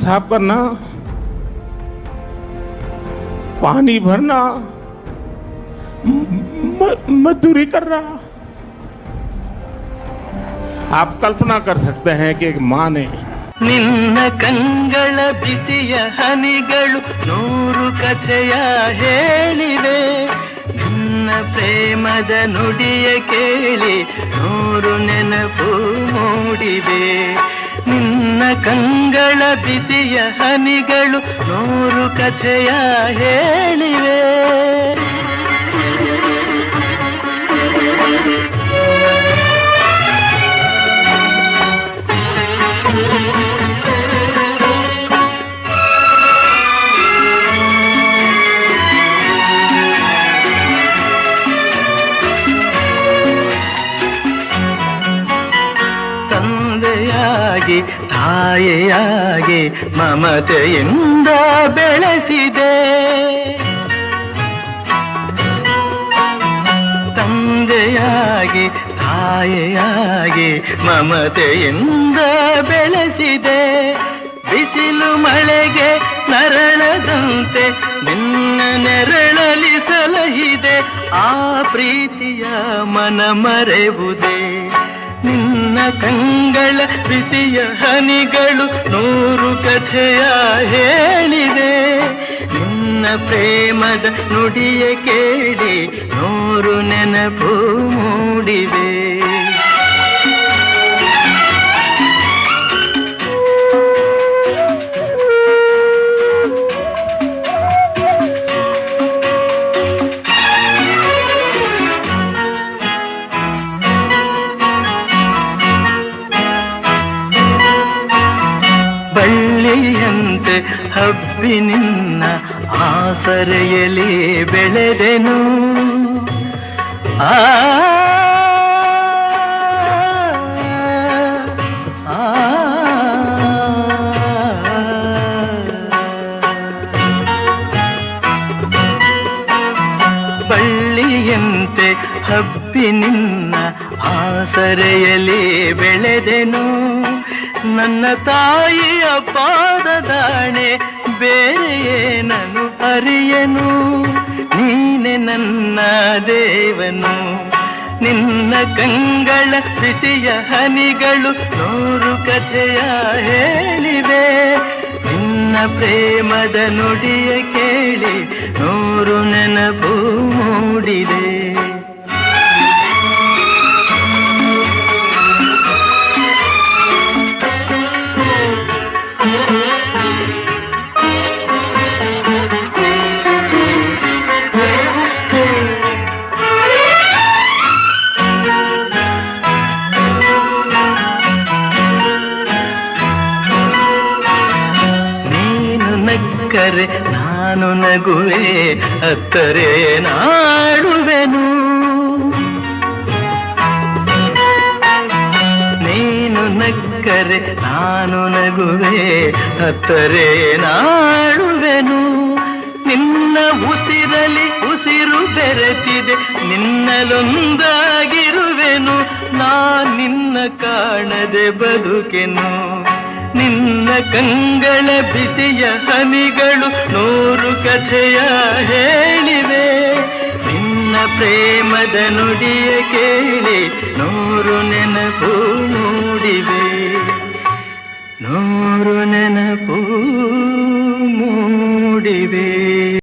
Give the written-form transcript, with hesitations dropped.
साफ करना, पानी भरना, मजदूरी करना। आप कल्पना कर सकते हैं कि एक माँ ने ನಿನ್ನ ಕಂಗಳ ಬಿಸಿಯ ಹನಿಗಳು ನೂರು ಕಥೆಯ ಹೇಳಿವೆ, ನಿನ್ನ ಪ್ರೇಮದ ನುಡಿಯ ಕೇಳಿ ನೂರು ನೆನಪು ಮೂಡಿವೆ. ನಿನ್ನ ಕಂಗಳ ಬಿಸಿಯ ಹನಿಗಳು ನೂರು ಕಥೆಯ ಹೇಳಿವೆ. ತಂದೆಯಾಗಿ ತಾಯಿಯಾಗಿ ಮಮತೆಯಿಂದ ಬೆಳೆಸಿದೆ, ತಂದೆಯಾಗಿ ತಾಯಿಯಾಗಿ ಮಮತೆಯಿಂದ ಬೆಳೆಸಿದೆ. ಬಿಸಿಲು ಮಳೆಗೆ ನರಳದಂತೆ ನಿನ್ನ ನೆರಳಲಿ ಸಲಹಿದೆ, ಆ ಪ್ರೀತಿಯ ಮನ ಮರೆವುದೇ. ನಿನ್ನ ಕಂಗಳ ಬಿಸಿಯ ಹನಿಗಳು ನೂರು ಕಥೆಯ ಹೇಳಿವೆ, ನಿನ್ನ ಪ್ರೇಮದ ನುಡಿಯ ಕೇಳಿ ನೂರು ನೆನಪು ಮೂಡಿವೆ. ಬಳ್ಳಿಯಂತೆ ಹಬ್ಬಿ ನಿನ್ನ ಆಸರೆಯಲ್ಲಿ ಬೆಳೆದೆನು, ಆ ಬಳ್ಳಿಯಂತೆ ಹಬ್ಬಿ ನಿನ್ನ ಆಸರೆಯಲ್ಲಿ ಬೆಳೆದೆನು. ನನ್ನ ತಾಯಿಯ ಪಾದದಾಣೆ ಬೇರೆ ಏನನು ಅರಿಯನು, ನೀನೆ ನನ್ನ ದೇವನು. ನಿನ್ನ ಕಂಗಳ ಬಿಸಿಯ ಹನಿಗಳು ನೂರು ಕಥೆಯ ಹೇಳಿವೆ, ನಿನ್ನ ಪ್ರೇಮದ ನುಡಿಯ ಕೇಳಿ ನೂರು ನೆನಪು ಮೂಡಿದೆ. ನಕ್ಕರೆ ನಾನು ನಗುವೆ, ಅತ್ತರೆ ನಾಡುವೆನು. ನೀನು ನಕ್ಕರೆ ನಾನು ನಗುವೆ, ಅತ್ತರೆ ನಾಡುವೆನು. ನಿನ್ನ ಉಸಿರಲಿ ಉಸಿರು ಬೆರೆತಿದೆ, ನಿನ್ನಲೊಂದಾಗಿರುವೆನು. ನಾ ನಿನ್ನ ಕಾಣದೆ ಬದುಕೆನು. ನಿನ್ನ ಕಂಗಳ ಬಿಸಿಯ ಹನಿಗಳು ನೂರು ಕಥೆಯ ಹೇಳಿವೆ, ನಿನ್ನ ಪ್ರೇಮದ ನುಡಿಯ ಕೇಳಿ ನೂರು ನೆನಪು ಮೂಡಿವೆ, ನೂರು ನೆನಪು ಮೂಡಿವೆ.